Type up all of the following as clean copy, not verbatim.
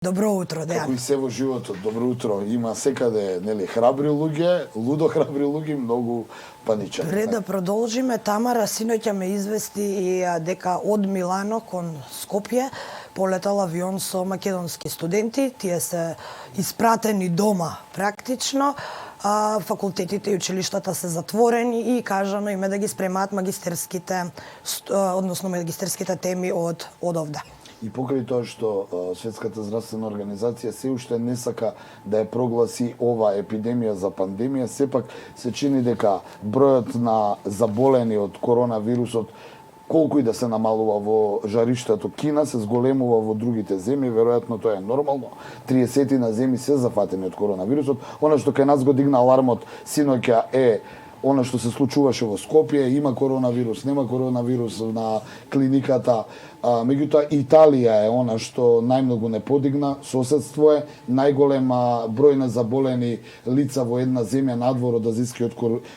Добро утро, Дејан. Како и се во животот, добро утро. Има секаде, нели, храбри луѓе, лудо храбри луѓе, многу паничани. Пред да продолжиме, Тамара синоќа ме извести и дека од Милано кон Скопје полетал авион со македонски студенти. Тие се испратени дома практично. Факултетите и училиштата се затворени и кажано име да ги спремаат магистерските теми од овде. И покрај тоа што Светската здравствена организација се уште не сака да ја прогласи ова епидемија за пандемија, сепак се чини дека бројот на заболени од коронавирусот, колку и да се намалува во жариштето Кина, се зголемува во другите земји, веројатно тоа е нормално. 30 земји се зафатени од коронавирусот. Она што кај нас го дигна алармот синоќа е она што се случуваше во Скопје, има коронавирус, нема коронавирус на клиниката. Меѓутоа, Италија е она што најмногу не подигна, соседство е, најголема број на заболени лица во една земја надвор од азискиот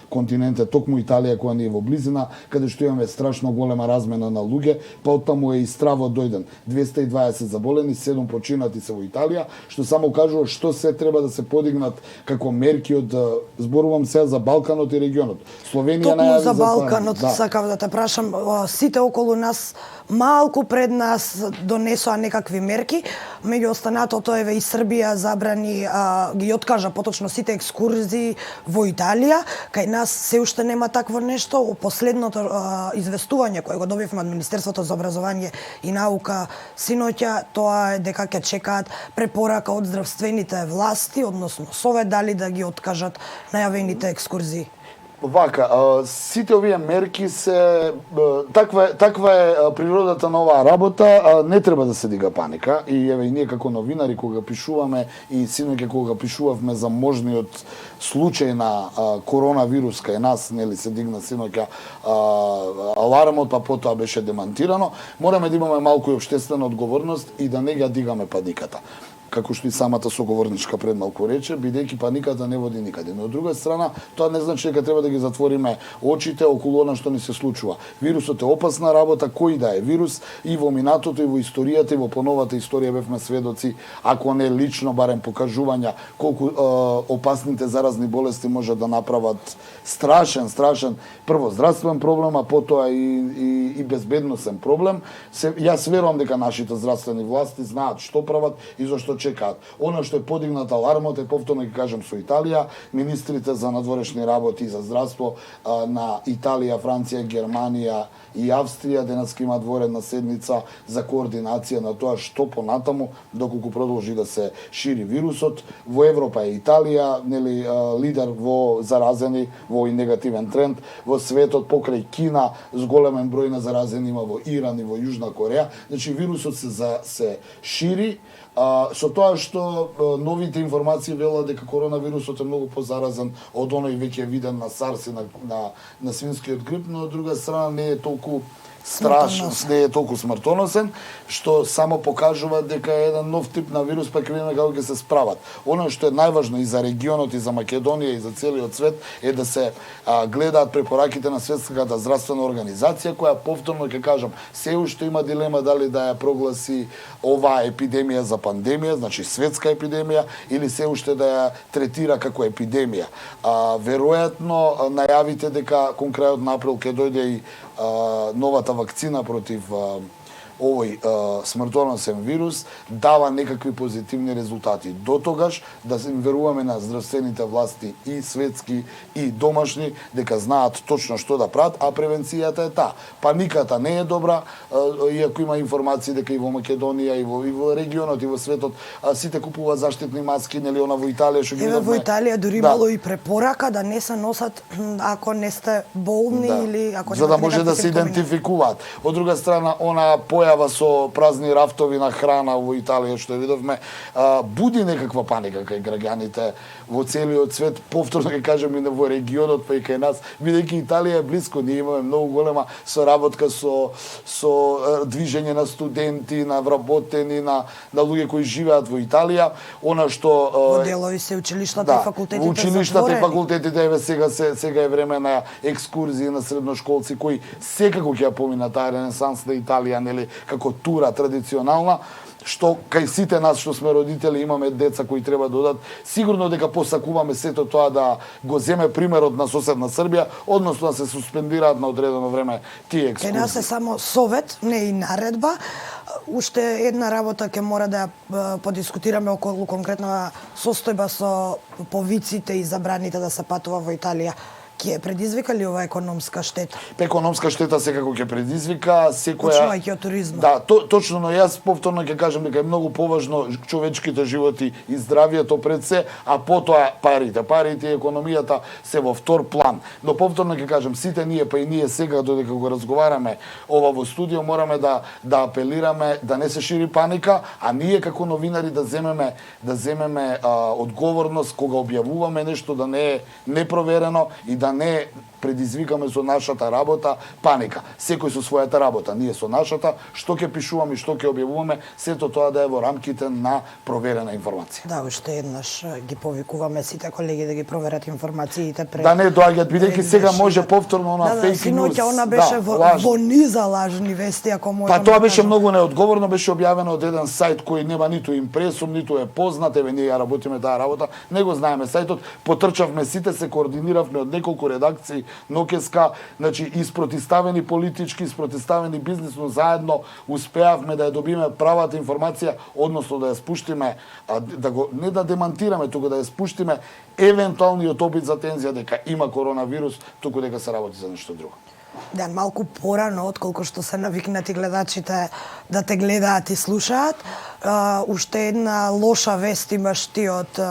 континент е токму Италија, која ни е во близина, каде што имаме страшно голема размена на луѓе, па оттаму е и стравот дојден. 220 заболени, 7 починати се во Италија, што само кажува што се треба да се подигнат како мерки од, зборувам сега за Балканот и регионот. Словенија најави за Балканот, сакав да те прашам, сите околу нас малку пред нас донесоа некакви мерки, меѓу останатото еве и Србија забрани, ги откажа поточно сите екскурзии во Италија. Кај нас се уште нема такво нешто. Последното известување кое го добивме од Министерството за образование и наука синоќа, тоа е дека ќе чекаат препорака од здравствените власти, односно Совет, дали да ги откажат најавените екскурзии. Вака, сите овие мерки се таква е природата на оваа работа, не треба да се дига паника и еве и ние како новинари кога пишуваме и синоќа кога пишувавме за можниот случај на коронавирус кај нас, нели се дигна синоќа алармот, па потоа беше демантирано, мораме да имаме малку и општествена одговорност и да не ја дигаме паниката, како што и самата соговорничка пред малку рече, бидејќи паниката не води никаде. Но од друга страна, тоа не значи дека треба да ги затвориме очите околу она што ни се случува. Вирусот е опасна работа, кој да е вирус, и во минатото, и во историјата, и во поновата историја бевме сведоци, ако не лично, барем покажувања колку опасните заразни болести може да направат страшен, прво здравствен проблем, а потоа и безбедносен проблем. Јас верувам дека нашите здравствени власти знаат што прават и зашто чекаат. Она што е подигнат алармот е, повторно ќе кажам, со Италија, министрите за надворешни работи и за здравство на Италија, Франција, Германија и Австрија денеска имаат воредна седница за координација на тоа што понатаму, доколку продолжи да се шири вирусот. Во Европа е Италија, нели, лидер во заразени, во овој негативен тренд, во светот покрај Кина с големен број на заразени има во Иран и во Јужна Кореја. Значи вирусот се шири. Со тоа што новите информации велат дека коронавирусот е многу позаразен од оној веќе виден на SARS и на свинскиот грип, но од друга страна не е толку страшен, не е толку смртоносен, што само покажува дека е еден нов тип на вирус, па ќе видиме како ќе се справат. Оно што е најважно и за регионот, и за Македонија, и за целиот свет е да се гледаат препораките на Светската здравствена организација, која повторно ќе кажам, се уште има дилема дали да ја прогласи оваа епидемија за пандемија, значи светска епидемија, или се уште да ја третира како епидемија. Веројатно најавите дека кон крајот на април ќе дојде и новата вакцина против овој смртоносен вирус дава некакви позитивни резултати. До тогаш да се веруваме на здравствените власти и светски и домашни дека знаат точно што да прават, а превенцијата е таа. Паниката не е добра, иако има информации дека и во Македонија и во регионот и во светот сите купуваат заштитни маски, нели она во Италија што ги видовме. Во Италија дури имало и препорака да не се носат ако не сте болни или ако за да може да се идентификуваат. Од друга страна, она појава со празни рафтови на храна во Италија што видовме, буди некаква паника кај граѓаните во целиот свет, повторно ќе кажем и во регионот, па и кај нас, бидејќи Италија е близко, ние имаме многу голема соработка со движење на студенти, на вработени, на луѓе кои живеат во Италија, она што во делови се училиштата и факултетите училиштата и факултетите еве сега е време на екскурзии на средношколци кои секако ќе ја поминат таа ренесанс на Италија, нели, како тура традиционална, што кај сите нас што сме родители имаме деца кои треба да одат, сигурно дека посакуваме сето тоа да го земе примерот на соседна Србија, односно да се суспендираат на одредено време тие екскурзии. Кај нас е само совет, не и наредба. Уште една работа ќе мора да ја подискутираме околу конкретна состојба со повиците и забраните да се патува во Италија. Ќе предизвика ли ова економска штета? Економска штета секако ќе предизвика, секоја... Почнувајќи од туризма. Да, точно, но јас повторно ќе кажам дека е многу поважно човечките животи и здравието пред се, а потоа парите. Парите и економијата се во втор план. Но повторно ќе кажам, сите ние, па и ние сега додека го разговараме ова во студио, мораме да апелираме да не се шири паника, а ние како новинари да земеме одговорност кога објавуваме нешто да не е непроверено и да не предизвикаме со нашата работа паника. Секој со својата работа, ние со нашата, што ќе пишуваме и што ќе објавуваме, сето тоа да е во рамките на проверена информација. Да, уште еднаш ги повикуваме сите колеги да ги проверат информациите пред... Да не доаѓаат, бидејќи сега може повторно на фейк ньюс. Синоќа она беше во низа лажни вести, ако можеме. Па тоа беше многу неодговорно, беше објавено од еден сајт кој нема ниту импресум, ниту е познат, еве ние ја работиме таа работа, не го знаеме сајтот, потрчавме сите, се координиравме од неколку редакции Нокеска, значи испротиставени политички, испротиставени бизнисно, заедно успеавме да ја добиме правата информација, односно да ја спуштиме, не да демантираме, туку да ја спуштиме евентуалниот обид за тензија дека има коронавирус, туку дека се работи за нешто друго. Да, малку порано, отколку што се навикнати гледачите да те гледаат и слушаат. Уште една лоша вест имаш ти од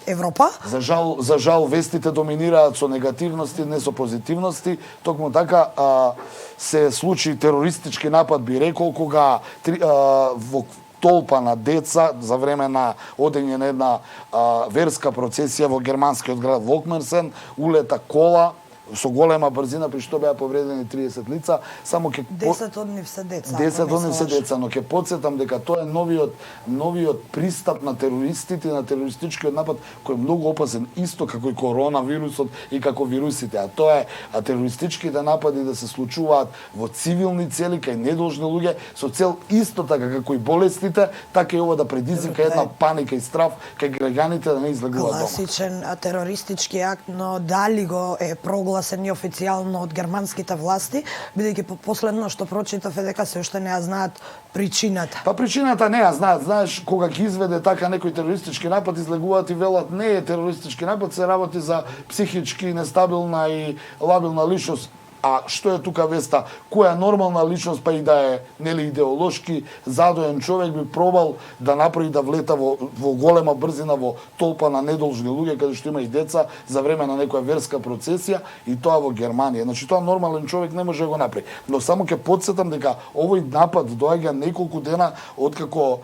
Европа. За жал вестите доминираат со негативности, не со позитивности. Токму така се случи терористички напад, би рекол, кога во толпа на деца за време на одење на една верска процесија во германскиот град Волкмерсен улета кола со голема брзина, при што беа повредени 30 лица, само ќе 10 од нив се деца. 10 од нив се деца, но ќе потсетам дека тоа е новиот пристап на терористите, на терористичкиот напад кој е многу опасен, исто како и коронавирусот и како вирусите, а тоа е терористичките напади да се случуваат во цивилни цели кај недолжни луѓе со цел исто така како и болестите, така и ова да предизвика една паника и страв кај граѓаните да не излегуваат дома. Класичен терористички акт, но дали го е прогласен и официјално од германските власти, бидејќи последно што прочитав е дека се уште не ја знаат причината. Па причината не ја знаат. Знаеш, кога ќе изведе така некој терористички напад, излегуваат и велат не е терористички напад, се работи за психички нестабилна и лабилна личност. А што е тука веста? Која нормална личност, па и да е нели идеолошки задоен човек би пробал да направи да влета во голема брзина во толпа на недолжни луѓе каде што има и деца за време на некоја верска процесија и тоа во Германија. Значи тоа нормален човек не може да го направи. Но само ќе потсетам дека овој напад доаѓа неколку дена откако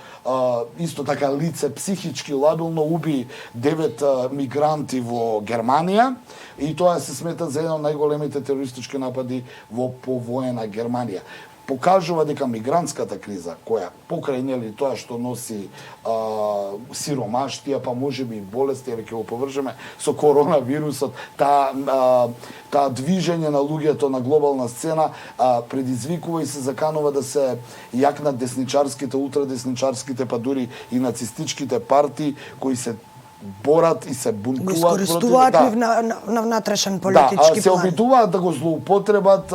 исто така лице психички лабилно уби 9 мигранти во Германија и тоа се смета за еден од најголемите терористички напади во повоена Германија. Покажува дека мигрантската криза, која покрај нели тоа што носи сиромаштија, па можеби и болести, еве ќе го површеме со коронавирусот, таа движење на луѓето на глобална сцена предизвикува и се заканува да се јакнат десничарските, ултрадесничарските, па дури и нацистичките партии кои се борат и се бунтуваат против... Го искористуваат на внатрешен политички план. Се обидуваат да го злоупотребат,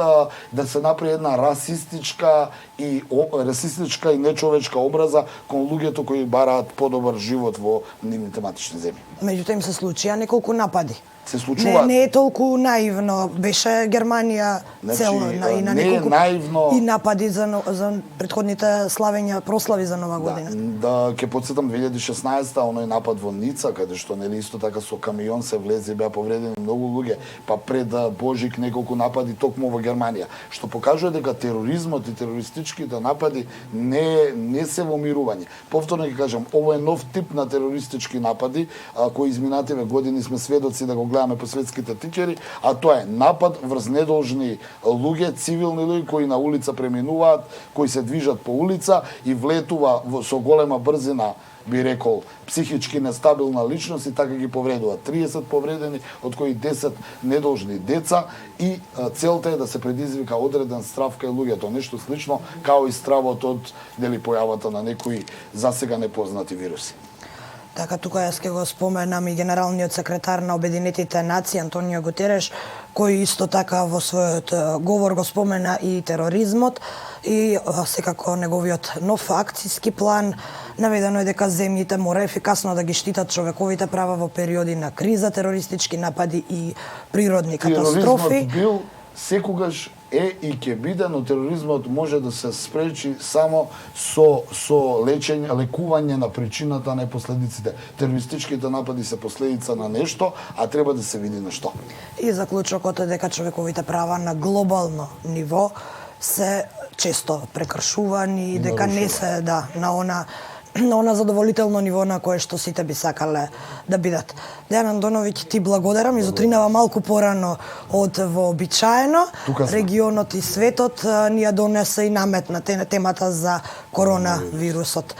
да се направи една расистичка и нечовечка образа кон луѓето кои бараат подобар живот во нивните матични земји. Меѓутоа им се случија неколку напади. Се случуваат. Не е толку наивно. Беше Германија цело и на неколку наивно... и напади за претходните прослави за Нова година. Да, ќе потсетам 2016-та оној напад во Ница, каде што нели исто така со камион се влезе и беа повредени многу луѓе, па пред Божик неколку напади токму во Германија, што покажува дека тероризмот и терористичките напади не се во мирување. Повторно ќе кажам, ова е нов тип на терористички напади кои изминативе години сме сведоци да го гледаме по светските тикери, а тоа е напад врз недолжни луѓе, цивилни луѓе кои на улица преминуваат, кои се движат по улица и влетува со голема брзина, би рекол, психички нестабилна личност и така ги повредува. 30 повредени, од кои 10 недолжни деца и целта е да се предизвика одреден страв кај луѓето, нешто слично као и стравот од појавата на некои засега непознати вируси. Така, тука јас ќе го споменам и генералниот секретар на Обединетите нации Антонио Гутереш, кој исто така во својот говор го спомена и тероризмот и секако неговиот нов акцијски план. Наведено е дека земјите мора ефикасно да ги штитат човековите права во периоди на криза, терористички напади и природни катастрофи. Тероризмот бил секогаш е и ќе биде, но тероризмот може да се спречи само со лечење, лекување на причината, не последиците. Терористичките напади се последица на нешто, а треба да се види на што. И заклучокот е дека човековите права на глобално ниво се често прекршувани и дека не се на она задоволително ниво на кое што сите би сакале да бидат. Дејан Андоновиќ, ти благодарам. Изутринава малку порано од вообичаено. Регионот и светот ни ја донесе и наметна темата за коронавирусот.